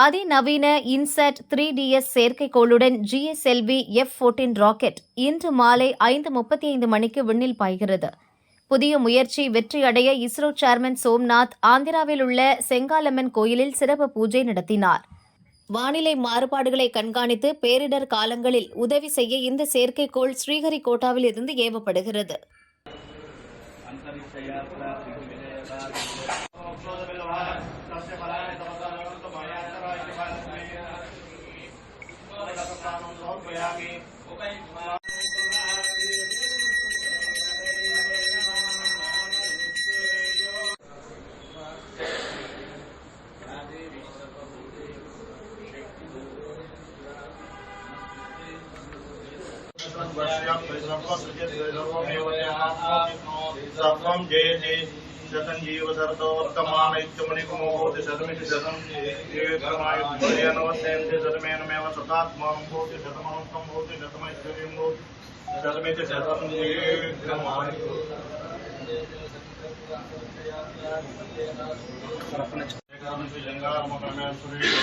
அதிநவீன INSAT 3DS செயற்கைக்கோளுடன் GSLV F-14 rocket இன்று மாலை 5:35 மணிக்கு விண்ணில் பாய்கிறது. புதிய முயற்சி வெற்றியடைய இஸ்ரோ சேர்மன் சோம்நாத் ஆந்திராவில் உள்ள செங்காலம்மன் கோயிலில் சிறப்பு பூஜை நடத்தினார். வானிலை மாறுபாடுகளை கண்காணித்து பேரிடர் காலங்களில் உதவி செய்ய இந்த செயற்கைக்கோள் ஸ்ரீஹரிகோட்டாவில் இருந்து ஏவப்படுகிறது. सर्वं जयते शतञ्जीव शरदो वर्तमान इत्यमुनिकुमो भवति शतमिति शतं येकमायुर्भयनवत्यन्ते शतमेनमेव शतात्मानं भवति शतमनन्तं भवति शतमैश्वर्यं भवति शतमिति शतं येकमायुः जङ्गारमकमे सुरेश